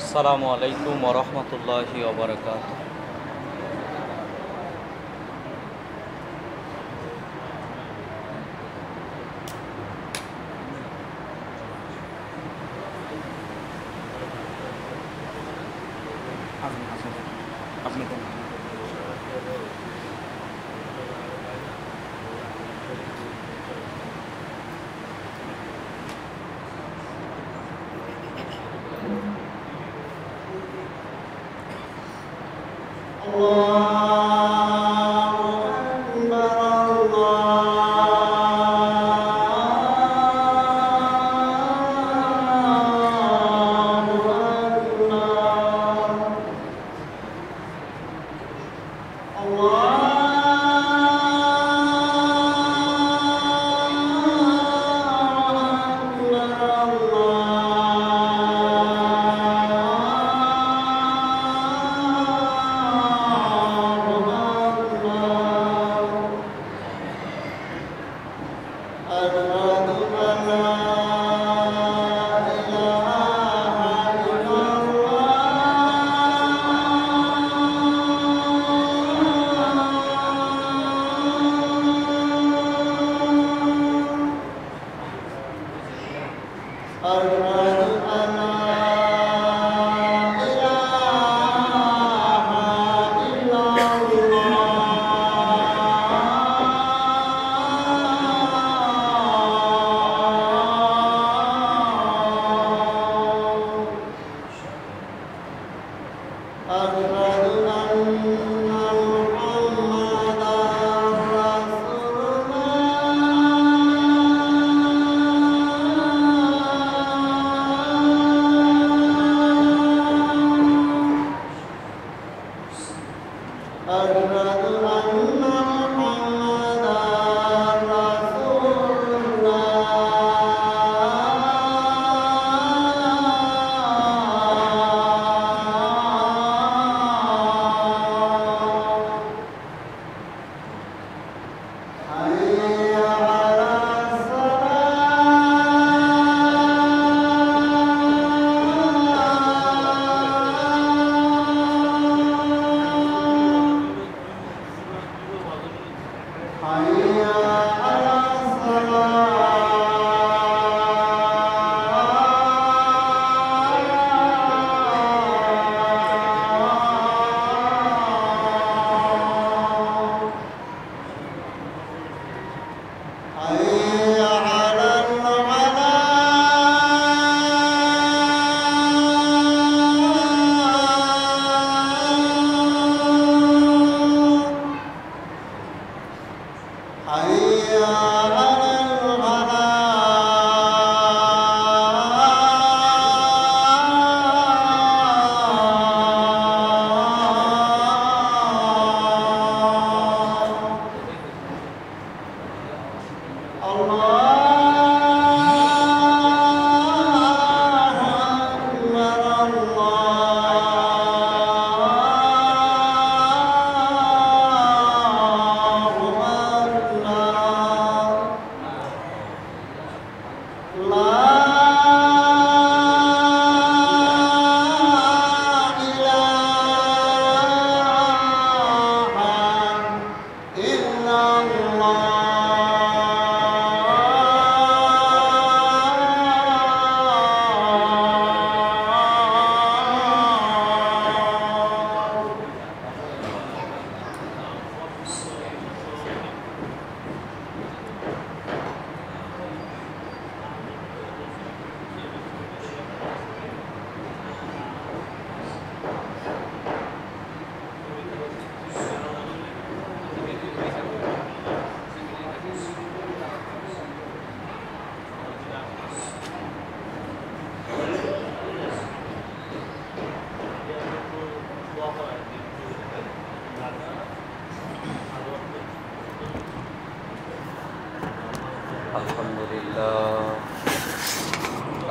আসসালামু আলাইকুম ওয়া রাহমাতুল্লাহি ওয়া বারাকাতুহু। আপনি কোন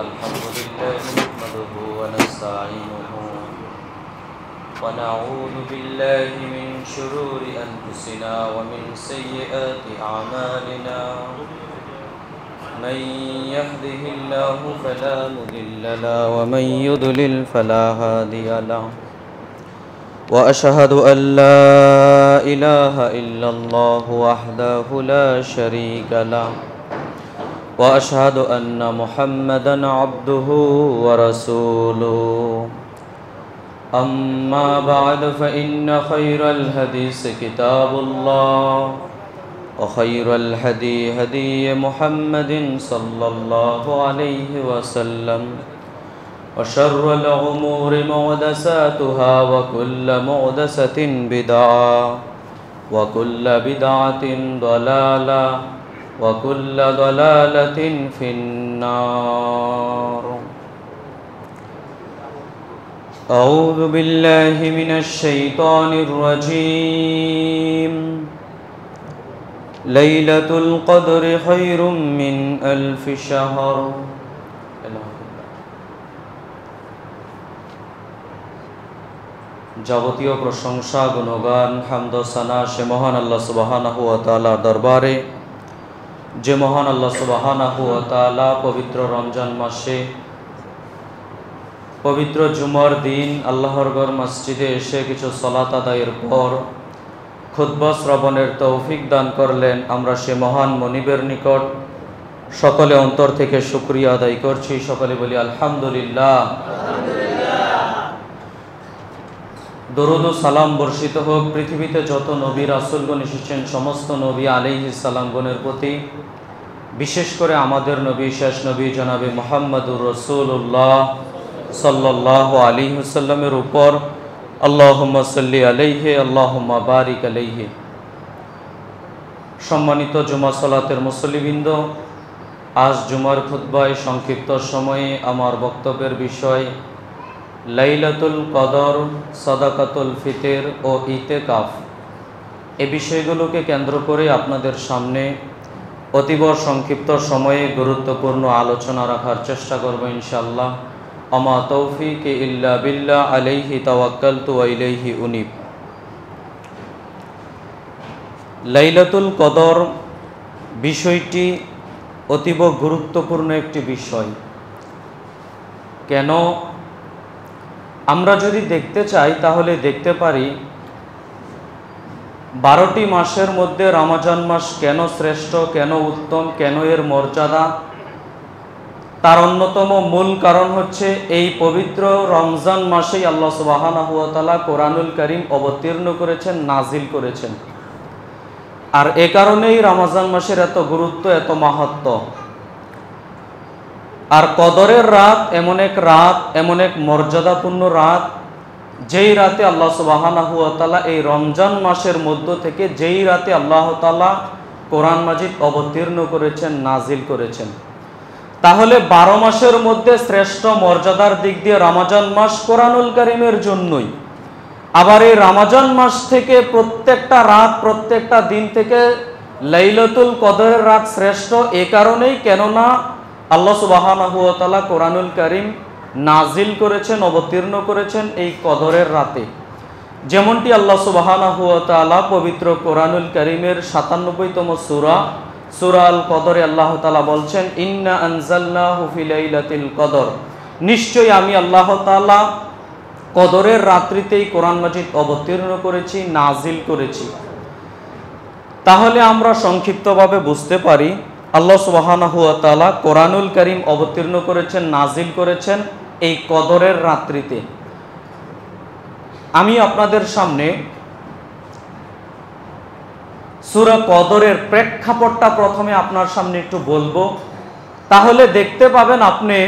আলহামদুলিল্লাহ নাহমাদুহু ওয়া নাস্তাঈনুহু ওয়া নাউযু বিল্লাহি মিন শুরুরি আনফুসিনা ওয়া মিন সাইয়্যাতি আ'মালিনা من يهده الله فلا مضل له ومن يضلل فلا هادي له وأشهد أن لا إله إلا الله وحده لا شريك له وأشهد أن محمدًا عبده ورسوله أما بعد فإن خير الحديث كتاب الله وخير الهدي هدي محمد صلى الله عليه وسلم وشر الأمور محدثاتها وكل محدثة بدعة وكل بدعة ضلالة وكل ضلالة في النار أعوذ بالله من الشيطان الرجيم ليلة القدر خير من ألف شهر যাবতীয় প্রশংসা গুণগান হামদ সানা সে মহান আল্লাহ সুবহানাহু ওয়া তাআলার দরবারে, যে মহান আল্লাহ সুবহানাহু ওয়া তাআলা পবিত্র রমজান মাসে পবিত্র জুমার দিন আল্লাহর ঘর মসজিদে এসে কিছু সালাত আদায়ের পর খুতবা শ্রবণের তৌফিক দান করলেন। আমরা সে মহান মনিবের নিকট সকলে অন্তর থেকে শুকরিয়া আদায় করছি। সকলে বলি আলহামদুলিল্লাহ। দরুদ ও সালাম বর্ষিত হোক পৃথিবীতে যত নবী রাসূলগণ এসেছেন সমস্ত নবী আলাইহিস সালামগণের প্রতি, বিশেষ করে আমাদের নবী শেষ নবী জনাবে মুহাম্মদুর রাসূলুল্লাহ সাল্লাল্লাহু আলাইহি ওয়াসাল্লামের উপর। আল্লাহুম্মা সাল্লি আলাইহি আল্লাহুম্মা বারিক আলাইহি। সম্মানিত জুমা সালাতের মুসল্লিবৃন্দ, আজ জুমার খুতবায় সংক্ষিপ্ত সময়ে আমার বক্তব্যের বিষয় লাইলাতুল কদর, সাদাকাতুল ফিতর ও ইতিকাফ। এই বিষয়গুলোকে কেন্দ্র করে আপনাদের সামনে অতীব সংক্ষিপ্ত সময়ে গুরুত্বপূর্ণ আলোচনা রাখার চেষ্টা করব ইনশাআল্লাহ। আমা তৌফিক ইল্লা বিল্লাহ, আলাইহি তাওয়াক্কালতু ওয়া ইলাইহি উনীব। লাইলাতুল কদর বিষয়টি অতীব গুরুত্বপূর্ণ একটি বিষয়। কেন? আমরা যদি দেখতে চাই তাহলে দেখতে পারি 12টি মাসের মধ্যে রমজান মাস কেন শ্রেষ্ঠ, কেন উত্তম, কেন এর মর্যাদা। তার অন্যতম মূল কারণ হচ্ছে এই পবিত্র রমজান মাসেই আল্লাহ সুবহানাহু ওয়া তাআলা কোরআনুল কারীম অবতীর্ণ করেছেন, নাজিল করেছেন। আর এ কারণেই রমজান মাসের এত গুরুত্ব, এত মাহাত্ম্য। আর কদরের রাত এমন এক রাত, এমন এক মর্যাদাপূর্ণ রাত, যেই রাতে আল্লাহ সুবহানাহু ওয়া তাআলা এই রমজান মাসের মধ্য থেকে যেই রাতে আল্লাহ তাআলা কোরআন মাজিদ অবতীর্ণ করেছেন, নাজিল করেছেন। তাহলে 12 মাসের মধ্যে শ্রেষ্ঠ মর্যাদার দিক দিয়ে রমজান মাস কোরআনুল কারীমের জন্যই। আবার এই রমজান মাস থেকে প্রত্যেকটা রাত, প্রত্যেকটা দিন থেকে লাইলাতুল কদরের রাত শ্রেষ্ঠ এ কারণেই, কেননা আল্লাহ সুবহানাহু ওয়া তাআলা কোরআনুল কারীম নাজিল করেছেন, অবতীর্ণ করেছেন এই কদরের রাতে। যেমনটি আল্লাহ সুবহানাহু ওয়া তাআলা পবিত্র কোরআনুল কারীমের 97তম সূরা আল কদরে আল্লাহ তাআলা বলছেন, ইন্না আনজালনাহু ফি লাইলাতিল কদর, নিশ্চয়ই আমি আল্লাহ তাআলা কদরের রাত্রিতেই কোরআন মাজিদ অবতীর্ণ করেছি, নাজিল করেছি। তাহলে আমরা সংক্ষিপ্তভাবে বুঝতে পারি আল্লাহ সুবহানাহু ওয়া তাআলা কোরআনুল কারীম অবতীর্ণ করেছেন, নাজিল করেছেন এই কদরের রাত্রিতে। আমি আপনাদের সামনে সূরা কদরের প্রেক্ষাপটটা প্রথমে আপনার সামনে একটু বলবো, তাহলে দেখতে পাবেন আপনি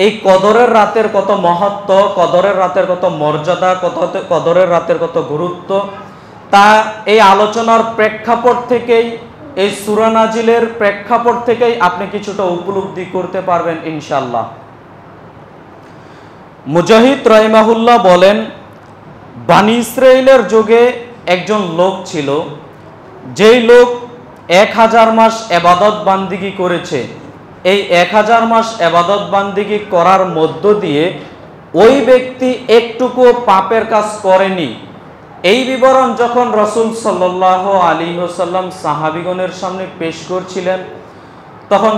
এই কদরের রাতের কত মহত্ব, কদরের রাতের কত মর্যাদা, কদরের রাতের কত গুরুত্ব। তা এই আলোচনার প্রেক্ষাপট থেকেই, এই সূরা নাজিলের প্রেক্ষাপট থেকেই আপনি কিছুটা উপলব্ধি করতে পারবেন ইনশাআল্লাহ। মুজাহিদ রাহিমাহুল্লাহ বলেন, বানি ইসরাইলের যুগে একজন লোক ছিল, যেই লোক 1000 মাস ইবাদত বান্দিগি করেছে। এই 1000 মাস ইবাদত বান্দিগি করার মধ্য দিয়ে ওই ব্যক্তি একটুকু পাপের কাজ করেনি। এই বিবরণ যখন রাসূল সাল্লাল্লাহু আলাইহি ওয়াসাল্লাম সাহাবীগণের সামনে পেশ করছিলেন, তখন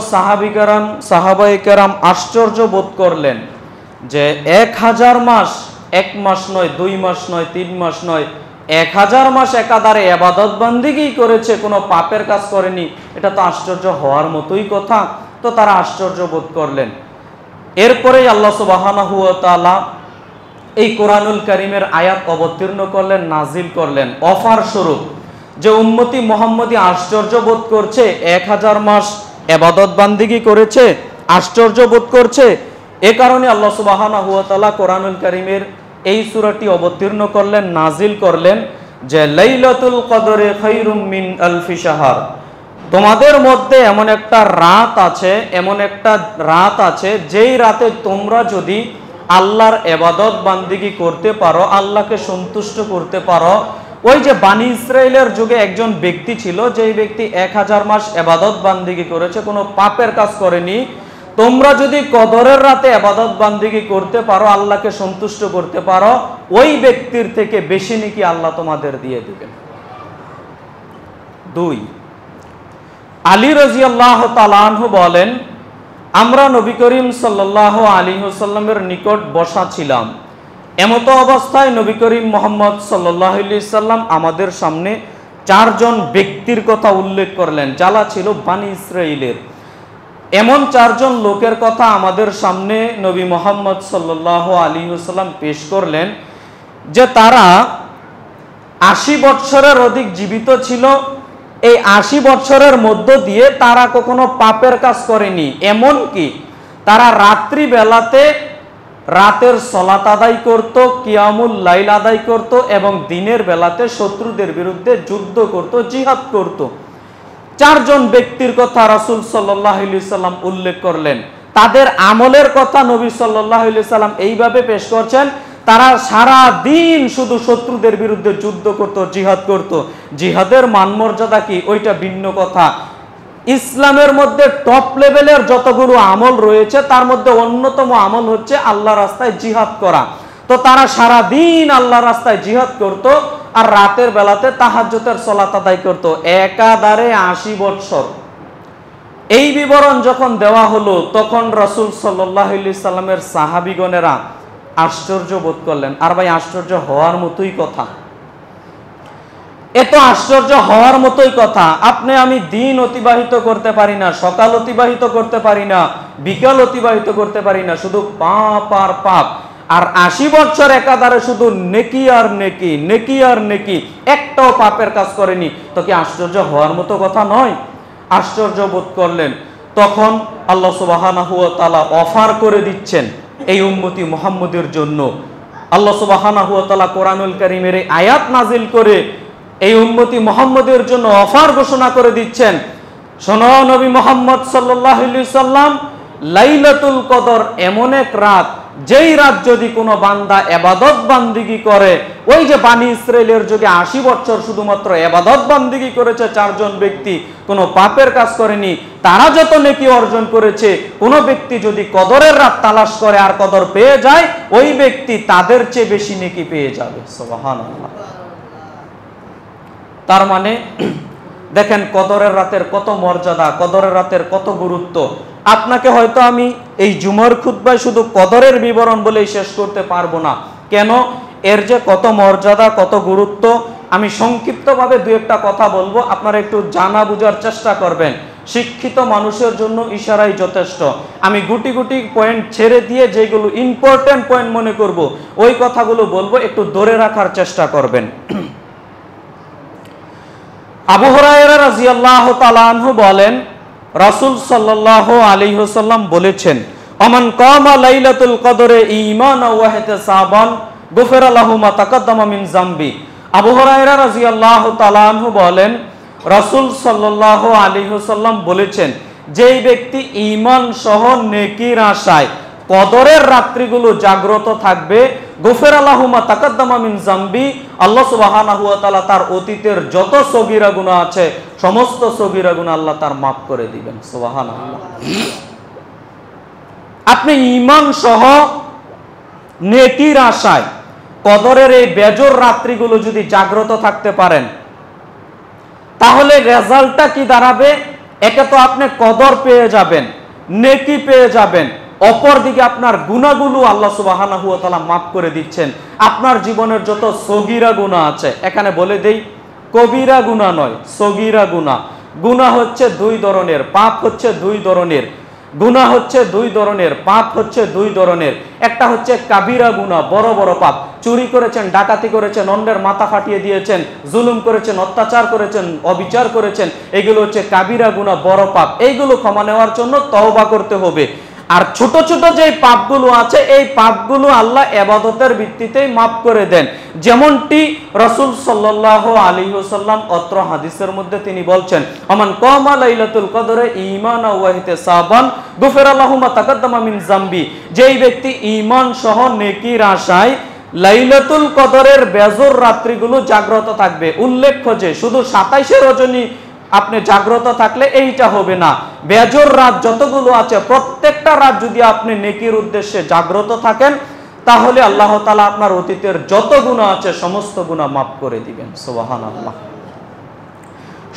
সাহাবায়ে কেরাম আশ্চর্য বোধ করলেন যে 1000 মাস, 1 মাস নয়, 2 মাস নয়, 3 মাস নয়, 1000 মাস একাধারে ইবাদত বান্দিগি করেছে, কোনো পাপের কাজ করেনি। এটা তো আশ্চর্য হওয়ার মতোই কথা। তো তারা আশ্চর্য বোধ করলেন। এরপরেই আল্লাহ সুবহানাহু ওয়া তাআলা এই কোরআনুল কারীমের আয়াত অবতীর্ণ করলেন, নাজিল করলেন অফার স্বরূপ, যে উম্মতি মুহাম্মদী আশ্চর্য বোধ করছে, 1000 মাস ইবাদত বান্দিগি করেছে, আশ্চর্য বোধ করছে। এ কারণে আল্লাহ সুবহানাহু ওয়া তাআলা কোরআনুল কারীমের এই সূরাটি অবতীর্ণ করলেন, নাজিল করলেন যে লাইলাতুল কদরে খায়রুম মিন আলফি শাহর। তোমাদের মধ্যে এমন একটা রাত আছে যেই রাতে তোমরা যদি আল্লাহর ইবাদত বান্দিগি করতে পারো, আল্লাহকে সন্তুষ্ট করতে পারো। ওই যে বানি ইসরাইলের যুগে একজন ব্যক্তি ছিল, যেই ব্যক্তি 1000 মাস ইবাদত বান্দিগি করেছে, কোনো পাপের কাজ করেনি। তোমরা যদি কদরের রাতে ইবাদত বান্দিগি করতে পারো, আল্লাহকে সন্তুষ্ট করতে পারো, ওই ব্যক্তির থেকে বেশি নেকি আল্লাহ তোমাদের দিয়ে দিবেন। 2, আলী রাদিয়াল্লাহু তাআলা আনহু বলেন, আমরা নবী করিম সাল্লাল্লাহু আলাইহি ওয়াসাল্লামের নিকট বসা ছিলাম। এমতো অবস্থায় নবী করিম মুহাম্মদ সাল্লাল্লাহু আলাইহি সাল্লাম আমাদের সামনে 4 জন ব্যক্তির কথা উল্লেখ করলেন, যারা ছিল বানি ইসরাইলের। এমন 4 জন লোকের কথা আমাদের সামনে নবী মুহাম্মদ সাল্লাল্লাহু আলাইহি ওয়াসাল্লাম পেশ করলেন, যে তারা 80 বছরের অধিক জীবিত ছিল। এই 80 বছরের মধ্য দিয়ে তারা কখনো পাপের কাজ করেনি। এমনকি তারা রাত্রি বেলাতে রাতের সালাত আদায় করত, কিয়ামুল লাইল আদায় করত, এবং দিনের বেলাতে শত্রুদের বিরুদ্ধে যুদ্ধ করত, জিহাদ করত। 4 জন ব্যক্তির কথা রাসূল সাল্লাল্লাহু আলাইহি সাল্লাম উল্লেখ করলেন। তাদের আমলের কথা নবী সাল্লাল্লাহু আলাইহি সাল্লাম এইভাবে পেশ করছেন, তারা সারা দিন শুধু শত্রুদের বিরুদ্ধে যুদ্ধ করত, জিহাদ করত। জিহাদের মানমর্যাদা কি, ওইটা ভিন্ন কথা। ইসলামের মধ্যে টপ লেভেলের যতগুলো আমল রয়েছে, তার মধ্যে অন্যতম আমল হচ্ছে আল্লাহর রাস্তায় জিহাদ করা। তো তারা সারা দিন আল্লাহর রাস্তায় জিহাদ করত, আর রাতের বেলাতে তাহাজ্জুদের সালাত আদায় করত, একাধারে 80 বছর। এই বিবরণ যখন দেওয়া হলো, তখন রাসূল সাল্লাল্লাহু আলাইহি সাল্লামের সাহাবীগণেরা আশ্চর্য বোধ করলেন। আর ভাই, আশ্চর্য হওয়ার মতোই কথা। এত আশ্চর্য হওয়ার মতোই কথা। আপনি আমি দিন অতিবাহিত করতে পারি না, সকাল অতিবাহিত করতে পারি না, বিকাল অতিবাহিত করতে পারি না, শুধু পাপ আর পাপ। আর 80 বছর একাধারে শুধু নেকি আর নেকি, নেকি আর নেকি, একটাও পাপের কাজ করেনি। তো কি আশ্চর্য হওয়ার মতো কথা নয়? আশ্চর্য বোধ করলেন। তখন আল্লাহ সুবহানাহু ওয়া তাআলা অফার করে দিচ্ছেন এই উম্মতি মুহাম্মদের জন্য। আল্লাহ সুবহানাহু ওয়া তাআলা কোরআনুল কারীমের এই আয়াত নাজিল করে এই উম্মতি মুহাম্মদের জন্য অফার ঘোষণা করে দিচ্ছেন। শোনো নবী মুহাম্মদ সাল্লাল্লাহু আলাইহি সাল্লাম, লাইলাতুল কদর এমন এক রাত, যেই রাত যদি কোনো বান্দা ইবাদত বান্দিগি করে, ওই যে বানি ইসরাইলের যুগে 80 বছর শুধুমাত্র ইবাদত বান্দিগি করেছে 4 জন ব্যক্তি, কোনো পাপের কাজ করেনি, তারা যত নেকি অর্জন করেছে, কোনো ব্যক্তি যদি কদরের রাত তালাশ করে আর কদর পেয়ে যায়, ওই ব্যক্তি তাদের চেয়ে বেশি নেকি পেয়ে যাবে। সুবহানাল্লাহ। তার মানে দেখেন কদরের রাতের কত মর্যাদা, কদরের রাতের কত গুরুত্ব। আপনাকে হয়তো আমি এই জুমার খুতবায় শুধু কদরের বিবরণ বলেই শেষ করতে পারবো না। কেন? এর যে কত মর্যাদা, কত গুরুত্ব, আমি সংক্ষিপ্তভাবে 2-1টা কথা বলবো, আপনারা একটু জানা বুঝার চেষ্টা করবেন। শিক্ষিত মানুষের জন্য ইশারাই যথেষ্ট। আমি গুটি গুটি পয়েন্ট ছেড়ে দিয়ে যেগুলো ইম্পর্টেন্ট পয়েন্ট মনে করব, ওই কথাগুলো বলবো, একটু ধরে রাখার চেষ্টা করবেন। আবু হুরায়রা রাদিয়াল্লাহু তাআলা আনহু বলেন, রাসূল সাল্লাল্লাহু আলাইহি ওয়াসাল্লাম বলেছেন, আমান কামা লাইলাতুল কদরে ঈমানাও ওয়া ইহতিসাবান গুফিরা লাহু মা তাকাদ্দামা মিন যামবি। আবু হুরায়রা রাদিয়াল্লাহু তাআলা আনহু বলেন, রাসূল সাল্লাল্লাহু আলাইহি ওয়াসাল্লাম বলেছেন, যেই ব্যক্তি ঈমান সহ নেকির আশায় কদরের রাত্রিগুলো জাগ্রত থাকবে, গুফিরা লাহু মা তাকাদ্দামা মিন যামবি, আল্লাহ সুবহানাহু ওয়া তাআলা তার অতীতের যত সগীরা গুনাহ আছে, সমস্ত সগীরা গুনাহ আল্লাহ তার মাফ করে দিবেন। সুবহানাল্লাহ। আপনি ঈমান সহ নেকির আশায় কদরের এই বেজর রাত্রিগুলো যদি জাগ্রত থাকতে পারেন, তাহলে রেজাল্টটা কি দাঁড়াবে? একে তো আপনি কদর পেয়ে যাবেন, নেকি পেয়ে যাবেন, অপরদিকে আপনার গুনাহগুলো আল্লাহ সুবহানাহু ওয়া তাআলা মাফ করে দিচ্ছেন। আপনার জীবনের যত সগীরা গুনাহ আছে, এখানে বলে দেই কবিরা গুনাহ নয়, সগীরা গুনাহ। গুনাহ হচ্ছে দুই ধরনের, পাপ হচ্ছে দুই ধরনের, গুনাহ হচ্ছে দুই ধরনের, পাপ হচ্ছে দুই ধরনের। একটা হচ্ছে কাবিরা গুনাহ, বড় বড় পাপ। চুরি করেছেন, ডাকাতি করেছেন, অন্যের মাথা ফাটিয়ে দিয়েছেন, জুলুম করেছেন, অত্যাচার করেছেন, অবিচার করেছেন, এগুলো হচ্ছে কাবিরা গুনাহ, বড় পাপ। এইগুলো ক্ষমা নেওয়ার জন্য তওবা করতে হবে। আর ছোট ছোট যে পাপগুলো আছে, এই পাপগুলো আল্লাহ ইবাদতের ভিত্তিতেই মাফ করে দেন। যেমনটি রাসূল সাল্লাল্লাহু আলাইহি ওয়াসাল্লাম অত্র হাদিসের মধ্যে তিনি বলছেন, আমান কামা লাইলাতুল কদরে ঈমানা ওয়া ইহতিসাবান গুফিরা লাহু মা তাকাদ্দামা মিন যামবি। যেই ব্যক্তি ঈমান সহ নেকির আশায় লাইলাতুল কদরের বেজর রাত্রিগুলো জাগ্রত থাকবে। উল্লেখ্য যে শুধু 27 রজনী আপনি জাগ্রত থাকলে এইটা হবে না, বেজর রাত যতগুলো আছে প্রত্যেকটা রাত যদি আপনি নেকির উদ্দেশ্যে জাগ্রত থাকেন, তাহলে আল্লাহ তাআলা আপনার অতীতের যত গুনাহ আছে সমস্ত গুনাহ মাফ করে দিবেন। সুবহানাল্লাহ।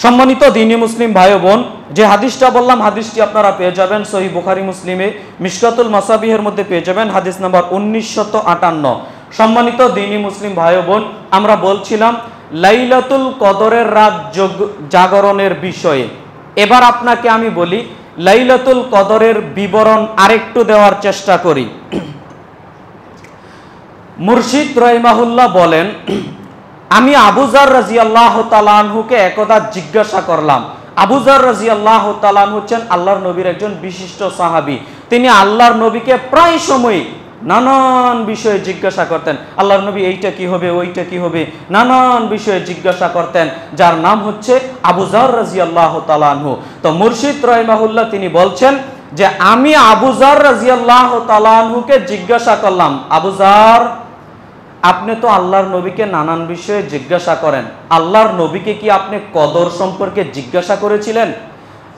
সম্মানিত দ্বীনি মুসলিম ভাই ও বোন, যে হাদিসটা বললাম, হাদিসটি আপনারা পেয়ে যাবেন সহিহ বুখারী মুসলিমে মিশকাতুল মাসাবিহের মধ্যে পেয়ে যাবেন, হাদিস নাম্বার 1958। সম্মানিত দ্বীনি মুসলিম ভাই ও বোন, আমরা বলছিলাম লাইলাতুল কদরের রাত জাগরণের বিষয়ে। এবার আপনাকে আমি বলি, লাইলাতুল কদরের বিবরণ আরেকটু দেওয়ার চেষ্টা করি। মুর্শিদ রাহিমাহুল্লাহ বলেন, আমি আবু যার রাদিয়াল্লাহু তাআলা আনহুকে একদা জিজ্ঞাসা করলাম। আবু যার রাদিয়াল্লাহু তাআলা আনহু হচ্ছেন আল্লাহর নবীর একজন বিশিষ্ট সাহাবী। তিনি আল্লাহর নবীকে প্রায় সময় নানান বিষয়ে জিজ্ঞাসা করতেন। আল্লাহর নবী এইটা কি হবে, ওইটা কি হবে, নানান বিষয়ে জিজ্ঞাসা করতেন, যার নাম হচ্ছে আবু যার রাদিয়াল্লাহু তাআলা আনহু। তো মুর্শিদ রাহিমাহুল্লাহ তিনি বলছেন যে আমি আবু যার রাদিয়াল্লাহু তাআলা আনহুকে জিজ্ঞাসা করলাম, আবু যার, আপনি তো আল্লাহর নবীকে নানান বিষয়ে জিজ্ঞাসা করেন, আল্লাহর নবীকে কি আপনি কদর সম্পর্কে জিজ্ঞাসা করেছিলেন?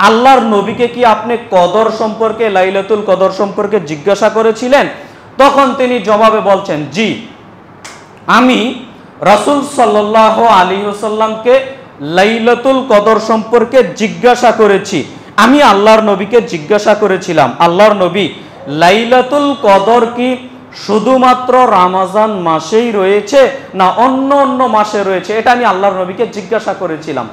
আল্লাহর নবীকে কি আপনি কদর সম্পর্কে, লাইলাতুল কদর সম্পর্কে জিজ্ঞাসা করেছিলেন? তখন তিনি জবাবে বলছেন, জি, আমি রাসূল সাল্লাল্লাহু আলাইহি ওয়াসাল্লামকে লাইলাতুল কদর সম্পর্কে জিজ্ঞাসা করেছি। আমি আল্লাহর নবীকে জিজ্ঞাসা করেছিলাম, আল্লাহর নবী, লাইলাতুল কদর কি শুধুমাত্র রমজান মাসেই রয়েছে না অন্য অন্য মাসে রয়েছে? এটা আমি আল্লাহর নবীকে জিজ্ঞাসা করেছিলাম।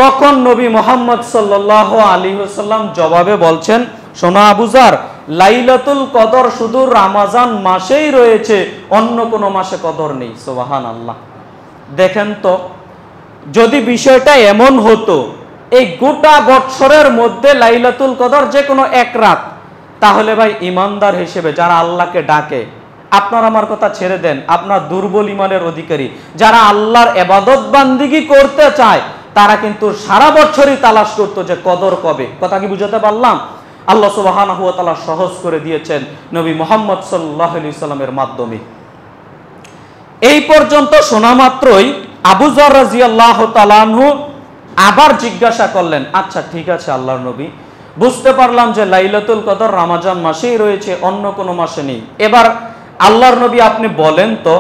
তখন নবী মুহাম্মদ সাল্লাল্লাহু আলাইহি ওয়াসাল্লাম জবাবে বলছেন, শোনো আবু যার, লাইলাতুল কদর শুধু রমজান মাসেই রয়েছে, অন্য কোনো মাসে কদর নেই। সুবহানাল্লাহ। দেখেন তো, যদি বিষয়টা এমন হতো এই গোটা বৎসরের মধ্যে লাইলাতুল কদর যে কোনো এক রাত, তাহলে ভাই ইমানদার হিসেবে যারা আল্লাহকে ডাকে, আপনার আমার কথা ছেড়ে দেন, আপনার দুর্বল ইমানের অধিকারী যারা আল্লাহর ইবাদত বান্দিগি করতে চায়, তারা কিন্তু সারা বছরই তালাশ করতো যে কদর কবে। কথা কি বুঝাতে পারলাম? আল্লাহ সুবহানাহু ওয়া তাআলা সহজ করে দিয়েছেন নবী মুহাম্মদ সাল্লাল্লাহু আলাইহি সাল্লামের মাধ্যমে। এই পর্যন্ত শোনা মাত্রই আবু যার রাদিয়াল্লাহু তাআলা আনহু আবার জিজ্ঞাসা করলেন, আচ্ছা ঠিক আছে আল্লাহর নবী, বুঝতে পারলাম যে লাইলাতুল কদর রমজান মাসেই রয়েছে, অন্য কোনো মাসে নেই। এবার আল্লাহর নবী আপনি বলেন তো,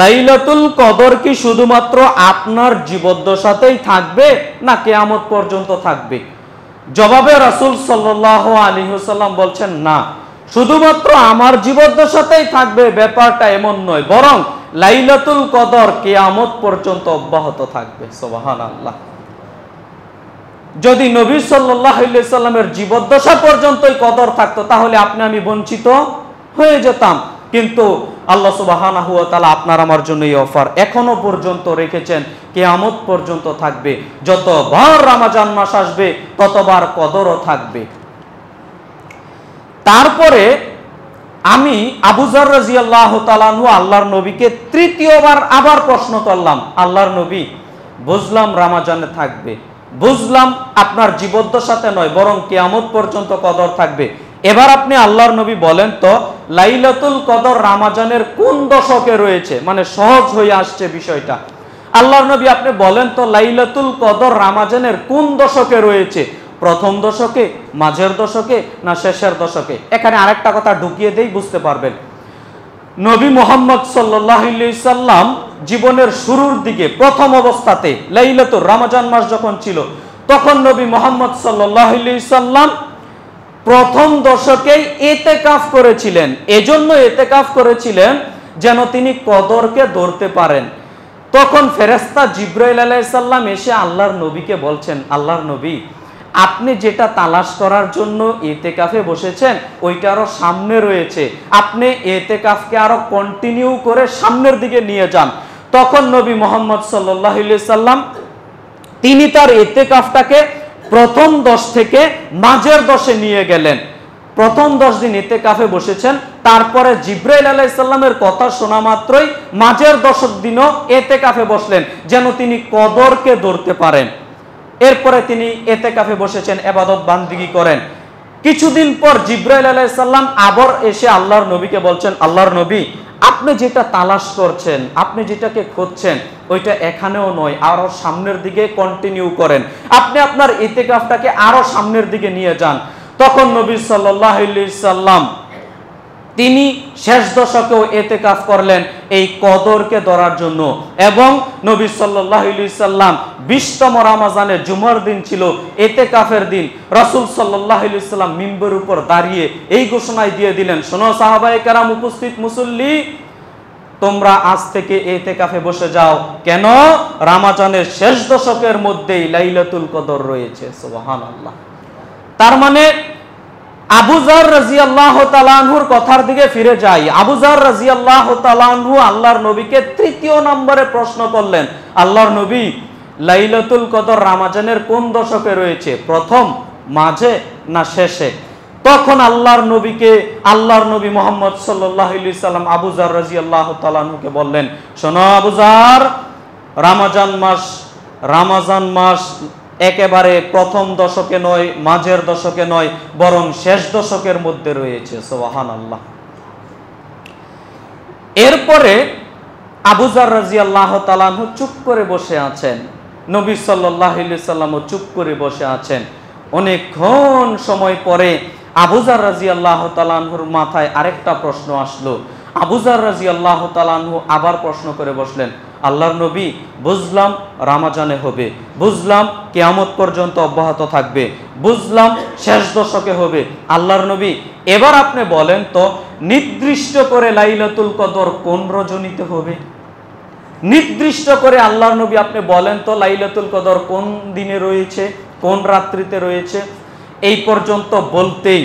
লাইলাতুল কদর কি শুধুমাত্র আপনার জীবদ্দশাতেই থাকবে না কিয়ামত পর্যন্ত থাকবে? জবাবে রাসূল সাল্লাল্লাহু আলাইহি ওয়াসাল্লাম বলছেন, না, শুধুমাত্র আমার জীবদ্দশাতেই থাকবে ব্যাপারটা এমন নয়, বরং লাইলাতুল কদর কিয়ামত পর্যন্ত অব্যাহত থাকবে। সুবহানাল্লাহ। যদি নবী সাল্লাল্লাহু আলাইহি সাল্লামের জীবদ্দশা পর্যন্তই কদর থাকতো, তাহলে আপনি আমি বঞ্চিত হয়ে যেতাম। কিন্তু আল্লাহ সুবহানাহু ওয়া তাআলা আপনার আমার জন্য এই অফার এখনো পর্যন্ত রেখেছেন, কিয়ামত পর্যন্ত থাকবে। যতবার রমজান মাস আসবে ততবার কদরও থাকবে। তারপরে আমি আবু যার রাদিয়াল্লাহু তাআলা আনহু আল্লাহর নবীকে তৃতীয়বার আবার প্রশ্ন করলাম, আল্লাহর নবী, বুঝলাম রমজানে থাকবে, বুঝলাম আপনার জীবদ্দশাতে নয় বরং কিয়ামত পর্যন্ত কদর থাকবে। এবার আপনি আল্লাহর নবী বলেন তো, লাইলাতুল কদর রমজানের কোন দশকে রয়েছে? মানে সহজ হয়ে আসছে বিষয়টা। আল্লাহর নবী আপনি বলেন তো, লাইলাতুল কদর রমজানের কোন দশকে রয়েছে? প্রথম দশকে, মাঝের দশকে না শেষের দশকে? এখানে আরেকটা কথা ঢুকিয়ে দেই, বুঝতে পারবেন। নবী মুহাম্মদ সাল্লাল্লাহু আলাইহি সাল্লাম জীবনের শুরুর দিকে প্রথম অবস্থাতে লাইলাতুল রমজান মাস যখন ছিল, তখন নবী মুহাম্মদ সাল্লাল্লাহু আলাইহি সাল্লাম প্রথম দশকেই ইতিকাফ করেছিলেন। এজন্য ইতিকাফ করেছিলেন যেন তিনি কদরকে ধরতে পারেন। তখন ফেরেশতা জিবরাইল আলাইহিস সালাম এসে আল্লাহর নবীকে বলছেন, আল্লাহর নবী, আপনি যেটা তালাশ করার জন্য ইতিকাফে বসেছেন ওইটা আরো সামনে রয়েছে, আপনি ইতিকাফকে আরো কন্টিনিউ করে সামনের দিকে নিয়ে যান। তখন নবী মুহাম্মদ সাল্লাল্লাহু আলাইহি সাল্লাম তিনি তার ইতিকাফটাকে প্রথম 10 থেকে মাঝের 10-এ নিয়ে গেলেন। প্রথম 10 দিন ইতিকাফে বসেছেন, তারপরে জিবরাইল আলাইহিস সালামের কথা শোনা মাত্রই মাঝের 10 দিনও ইতিকাফে বসলেন যেন তিনি কদরকে ধরতে পারেন। এরপরে তিনি ইতিকাফে বসেছেন, ইবাদত বান্দিগি করেন। কিছুদিন পর জিবরাইল আলাইহিস সালাম আবার এসে আল্লাহর নবীকে বলছেন, আল্লাহর নবী, আপনি যেটা তালাশ করছেন, আপনি যেটাকে খুঁজছেন ওইটা এখানেও নয়, আরো সামনের দিকে কন্টিনিউ করেন, আপনি আপনার ইতিকাফটাকে আরো সামনের দিকে নিয়ে যান। তখন নবী সাল্লাল্লাহু আলাইহি সাল্লাম তিনি শেষ দশকেও ইতিকাফ করলেন এই কদরকে ধরার জন্য। এবং নবী সাল্লাল্লাহু আলাইহি সাল্লাম 20তম রমজানের জুমার দিন ছিল ইতিকাফের দিন। রাসূল সাল্লাল্লাহু আলাইহি সাল্লাম মিম্বরের উপর দাঁড়িয়ে এই ঘোষণাই দিয়ে দিলেন, শোনো সাহাবায়ে কেরাম, উপস্থিত মুসল্লি, তোমরা আজ থেকে ইতিকাফে বসে যাও। কেন? রমজানের শেষ দশকের মধ্যেই লাইলাতুল কদর রয়েছে। সুবহানাল্লাহ। তার মানে আবু যার রাদিয়াল্লাহু তাআলা আনহুর কথার দিকে ফিরে যাই। আবু যার রাদিয়াল্লাহু তাআলা আনহু আল্লাহর নবীকে 3য় নম্বরে প্রশ্ন করলেন, আল্লাহর নবী, লাইলাতুল কদর রমজানের কোন দশকে রয়েছে, প্রথম, মাঝে না শেষে? তখন আল্লাহর নবী মুহাম্মদ সাল্লাল্লাহু আলাইহি সাল্লাম আবু যার রাদিয়াল্লাহু তাআলা আনহুকে বললেন, শোনো আবু যার, রমজান মাস একেবারে প্রথম দশকে নয়, মাঝের দশকে নয়, বরং শেষ দশকের মধ্যে রয়েছে। সুবহানাল্লাহ। এরপরে আবু যার রাদিয়াল্লাহু তাআলা আনহু চুপ করে বসে আছেন, নবী সাল্লাল্লাহু আলাইহি সাল্লামও চুপ করে বসে আছেন। অনেকক্ষণ সময় পরে আবু যার রাদিয়াল্লাহু তাআলা আনহুর মাথায় আরেকটা প্রশ্ন আসলো। আবু যার রাদিয়াল্লাহু তাআলা আনহু আবার প্রশ্ন করে বসলেন, আল্লাহর নবী, বুঝলাম রমজানে হবে, বুঝলাম কিয়ামত পর্যন্ত অব্যাহত থাকবে, বুঝলাম শেষ দশকে হবে, আল্লাহর নবী, এবার আপনি বলেন তো নির্দিষ্ট করে লাইলাতুল কদর কোন রজনীতে হবে? নির্দিষ্ট করে আল্লাহর নবী আপনি বলেন তো লাইলাতুল কদর কোন দিনে রয়েছে, কোন রাত্রিতে রয়েছে? এই পর্যন্ত বলতেই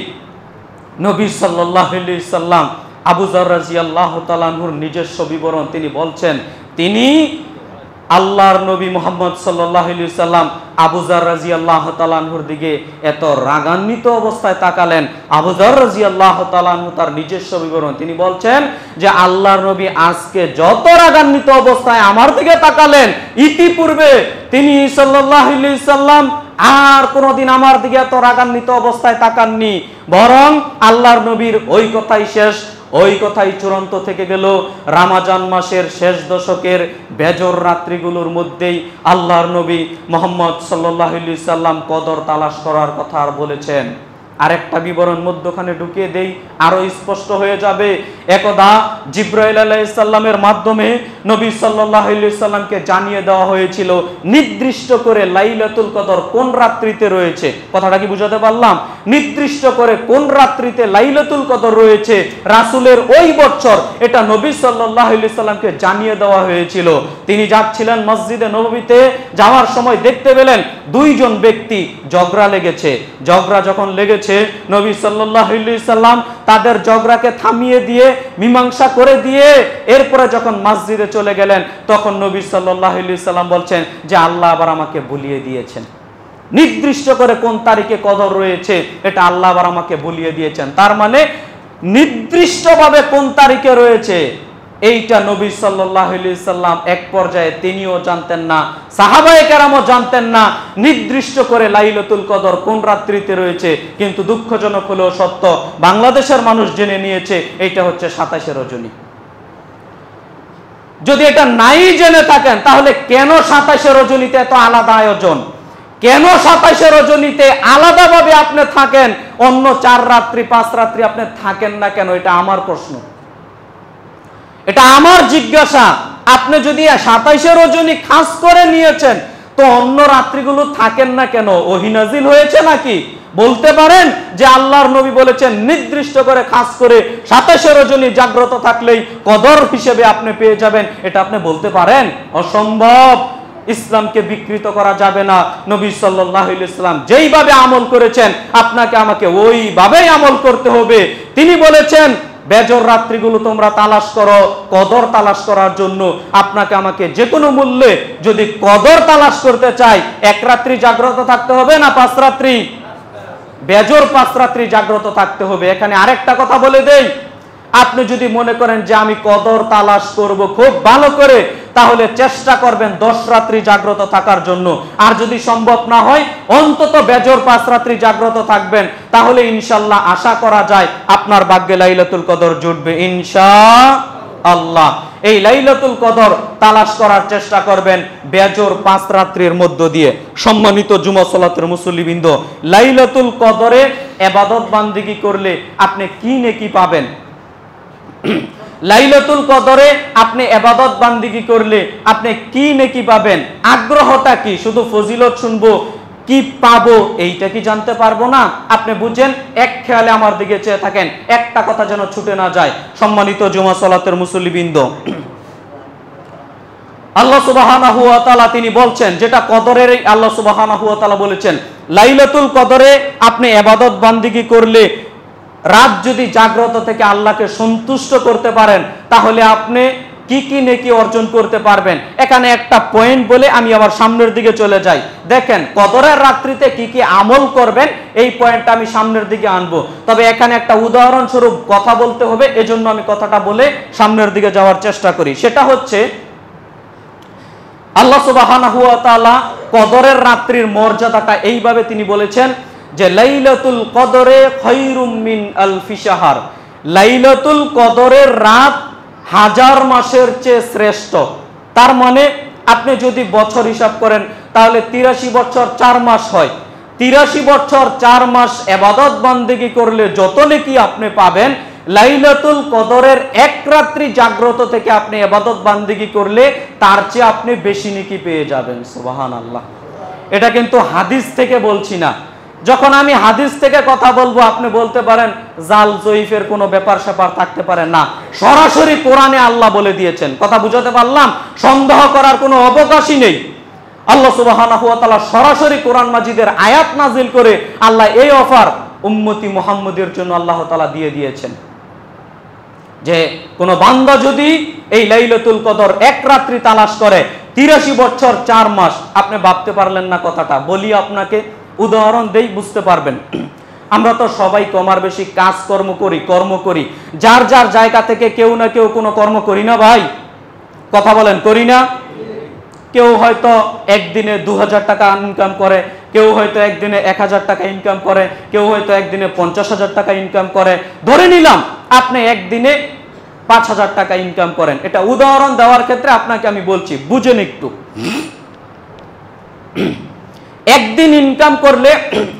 নবী সাল্লাল্লাহু আলাইহি সাল্লাম আবু যার রাদিয়াল্লাহু তাআলা আনহুর নিজস্ব বিবরণ তিনি বলছেন, তিনি আল্লাহর নবী মুহাম্মদ সাল্লাল্লাহু আলাইহি সাল্লাম আবু যার রাদিয়াল্লাহু তাআলা আনহুর দিকে এত রাগান্বিত অবস্থায় তাকালেন। আবু যার রাদিয়াল্লাহু তাআলা আনহু তার নিজস্ব বিবরণ তিনি বলছেন যে আল্লাহর নবী আজকে যত রাগান্বিত অবস্থায় আমার দিকে তাকালেন, ইতিপূর্বে তিনি সাল্লাল্লাহু আলাইহি সাল্লাম আর কোনদিন আমার দিকে এত রাগান্বিত অবস্থায় তাকাননি। বরং আল্লাহর নবীর ওই কথাই শেষ, ওই কথাই চূড়ান্ত থেকে গেল। রমজান মাসের শেষ দশকের বেজর রাত্রিগুলোর মধ্যেই আল্লাহর নবী মুহাম্মদ সাল্লাল্লাহু আলাইহি সাল্লাম কদর তালাশ করার কথা আর বলেছেন। আরেকটা বিবরণ মধ্যখানে ঢুকিয়ে দেই, আরো স্পষ্ট হয়ে যাবে। একদা জিবরাইল আলাইহিস সালামের মাধ্যমে নবী সাল্লাল্লাহু আলাইহি সাল্লামকে জানিয়ে দেওয়া হয়েছিল নির্দিষ্ট করে লাইলাতুল কদর কোন রাত্রিতে রয়েছে। কথাটা কি বুঝাতে পারলাম? নির্দিষ্ট করে কোন রাত্রিতে লাইলাতুল কদর রয়েছে রাসূলের ওই বছর এটা নবী সাল্লাল্লাহু আলাইহি সাল্লামকে জানিয়ে দেওয়া হয়েছিল। তিনি যাচ্ছিলেন মসজিদে নববীতে, যাওয়ার সময় দেখতে পেলেন দুইজন ব্যক্তি ঝগড়া লেগেছে। ঝগড়া যখন লেগেছে নবী সাল্লাল্লাহু আলাইহি সাল্লাম তাদের ঝগড়াকে থামিয়ে দিয়ে মীমাংসা করে দিয়ে এরপরে যখন মসজিদে চলে গেলেন তখন নবী সাল্লাল্লাহু আলাইহি সাল্লাম বলছেন যে আল্লাহ আবার আমাকে ভুলিয়ে দিয়েছেন। নির্দিষ্ট করে কোন তারিখে কদর রয়েছে এটা আল্লাহ আবার আমাকে ভুলিয়ে দিয়েছেন। তার মানে নির্দিষ্টভাবে কোন তারিখে রয়েছে এইটা নবী সাল্লাল্লাহু আলাইহি সাল্লাম এক পর্যায়ে তিনিও জানতেন না, সাহাবায়ে কেরামও জানতেন না নির্দিষ্ট করে লাইলাতুল কদর কোন রাত্রিতে রয়েছে। কিন্তু দুঃখজনক হলেও সত্য, বাংলাদেশের মানুষ জেনে নিয়েছে এইটা হচ্ছে 27শে রজনী। যদি এটা নাই জেনে থাকেন তাহলে কেন 27শে রজনীতে এত আলাদা আয়োজন? কেন 27শে রজনীতে আলাদাভাবে আপনি থাকেন, অন্য 4 রাত্রি 5 রাত্রি আপনি থাকেন না কেন? এটা আমার প্রশ্ন, এটা আমার জিজ্ঞাসা। আপনি যদি 27শে রজনী খাস করে নিয়েছেন তো অন্য রাত্রিগুলো থাকেন না কেন? ওহী নাজিল হয়েছে নাকি? বলতে পারেন যে আল্লাহর নবী বলেছেন নির্দিষ্ট করে খাস করে 27 রজনী জাগ্রত থাকলেই কদর হিসেবে আপনি পেয়ে যাবেন, এটা আপনি বলতে পারেন? অসম্ভব। ইসলামকে বিকৃত করা যাবে না। নবী সাল্লাল্লাহু আলাইহি ওয়াসাল্লাম যেইভাবে আমল করেছেন আপনাকে আমাকে ওইভাবেই আমল করতে হবে। তিনি বলেছেন বেজর রাত্রিগুলো তোমরা তালাশ করো কদর তালাশ করার জন্য। আপনাকে আমাকে যে কোনো মূল্যে যদি কদর তালাশ করতে চাই, এক রাত্রি জাগ্রত থাকতে হবে না 5 রাত্রি? বেজর 5 রাত্রি জাগ্রত থাকতে হবে। এখানে আরেকটা কথা বলে দেই, আপনি যদি মনে করেন যে আমি কদর তালাশ করব খুব ভালো করে, তাহলে চেষ্টা করবেন 10 রাত্রি জাগ্রত থাকার জন্য। আর যদি সম্ভব না হয় অন্তত বেজর 5 রাত্রি জাগ্রত থাকবেন, তাহলে ইনশাআল্লাহ আশা করা যায় আপনার ভাগ্যে লাইলাতুল কদর জুটবে ইনশাআল্লাহ। এই লাইলাতুল কদর তালাশ করার চেষ্টা করবেন বেজর 5 রাত্রির মধ্য দিয়ে। সম্মানিত জুমা সালাতের মুসল্লিবৃন্দ, লাইলাতুল কদরে ইবাদত বান্দিগি করলে আপনি কি নেকি পাবেন? লাইলাতুল কদরে আপনি ইবাদত বান্দিগি করলে আপনি কি নেকি পাবেন? আগ্রহটা কি? শুধু ফজিলত শুনবো, কি পাবো এইটা কি জানতে পারবো না? আপনি বুঝেন, এক খেয়ালে আমার দিকে চেয়ে থাকেন, একটা কথা যেন ছুটে না যায়। সম্মানিত জুমা সালাতের মুসল্লিবৃন্দ, আল্লাহ সুবহানাহু ওয়া তাআলা তিনি বলছেন, যেটা কদরের আল্লাহ সুবহানাহু ওয়া তাআলা বলেছেন লাইলাতুল কদরে আপনি ইবাদত বান্দিগি করলে, রাত যদি জাগ্রত থেকে আল্লাহকে সন্তুষ্ট করতে পারেন, তাহলে আপনি কি কি নেকি অর্জন করতে পারবেন। এখানে একটা পয়েন্ট বলে আমি আবার সামনের দিকে চলে যাই। দেখেন কদরের রাত্রিতে কি কি আমল করবেন, এই পয়েন্টটা আমি সামনের দিকে আনবো। তবে এখানে একটা উদাহরণস্বরূপ কথা বলতে হবে, এজন্য আমি কথাটা বলে সামনের দিকে যাওয়ার চেষ্টা করি। সেটা হচ্ছে আল্লাহ সুবহানাহু ওয়া তাআলা কদরের রাত্রির মর্যাদাটা এইভাবে তিনি বলেছেন যে লাইলাতুল কদরে খায়রুম মিন আলফি শাহর, লাইলাতুল কদরের রাত 1000 মাসের চেয়ে শ্রেষ্ঠ। তার মানে আপনি যদি বছর হিসাব করেন তাহলে 83 বছর 4 মাস হয়। 83 বছর 4 মাস ইবাদত বান্দেগি করলে যত নেকি আপনি পাবেন, লাইলাতুল কদরের এক রাত্রি জাগ্রত থেকে আপনি ইবাদত বান্দেগি করলে তার চেয়ে আপনি বেশি নেকি পেয়ে যাবেন। সুবহানাল্লাহ। এটা কিন্তু হাদিস থেকে বলছি না। যখন আমি হাদিস থেকে কথা বলবো আপনি বলতে পারেন জাল জয়ীফের কোনো ব্যাপার স্যাপার থাকতে পারে না, সরাসরি কোরআনে আল্লাহ বলে দিয়েছেন। কথা বুঝাতে পারলাম? সন্দেহ করার কোনো অবকাশই নেই। আল্লাহ সুবহানাহু ওয়া তাআলা সরাসরি কোরআন মাজিদের আয়াত নাজিল করে আল্লাহ এই অফার উম্মতি মুহাম্মদের জন্য আল্লাহ তাআলা দিয়ে দিয়েছেন যে কোন বান্দা যদি এই লাইলাতুল কদর এক রাত্রি তালাশ করে 83 বছর 4 মাস, আপনি ভাবতে পারলেন না কথাটা? বলি আপনাকে, উদাহরণ দেই, বুঝতে পারবেন। আমরা তো সবাই কমার বেশি কাজকর্ম করি, কর্ম করি, যার যার জায়গা থেকে কেউ না কেউ কোনো কর্ম করি না ভাই? কথা বলেন, করি না? কেউ হয়তো একদিনে 2000 টাকা ইনকাম করে, কেউ হয়তো একদিনে 1000 টাকা ইনকাম করে, কেউ হয়তো একদিনে 50,000 টাকা ইনকাম করে। ধরে নিলাম আপনি একদিনে 5000 টাকা ইনকাম করেন। এটা উদাহরণ দেওয়ার ক্ষেত্রে আপনাকে আমি বলছি, বুঝেন একটু। একদিন ইনকাম করলে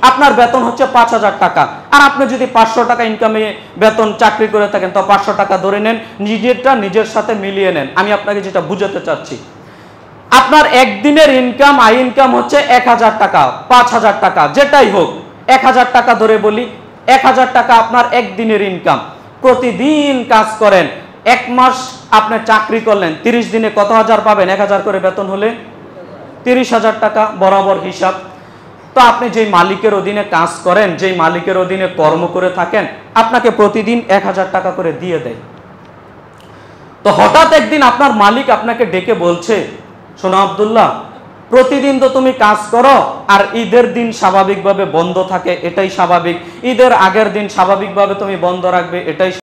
আপনার বেতন হচ্ছে 5000 টাকা, আর আপনি যদি 500 টাকা ইনকামে বেতন চাকরি করে থাকেন তো 500 টাকা ধরে নেন, নিজেরটা নিজের সাথে মিলিয়ে নেন। আমি আপনাকে যেটা বুঝাতে চাচ্ছি, আপনার একদিনের ইনকাম আই ইনকাম হচ্ছে 1000 টাকা, 5000 টাকা, যেটাই হোক 1000 টাকা ধরে বলি। 1000 টাকা আপনার একদিনের ইনকাম। প্রতিদিন কাজ করেন, 1 মাস আপনি চাকরি করলেন, 30 দিনে কত হাজার পাবেন? 1000 করে বেতন হলে 30,000 টাকা বরাবর হিসাব। তো আপনি যেই মালিকের অধীনে কাজ করেন, যেই মালিকের অধীনে কর্ম করে থাকেন, আপনাকে প্রতিদিন 1000 টাকা করে দিয়ে দেয়। তো হঠাৎ একদিন আপনার মালিক আপনাকে ডেকে বলছে, শোনো আব্দুল্লাহ, প্রতিদিন তো তুমি কাজ করো, আর ঈদের দিন স্বাভাবিকভাবে বন্ধ থাকে, এটাই স্বাভাবিক। ঈদের আগের দিন স্বাভাবিকভাবে তুমি বন্ধ রাখবে, এটাই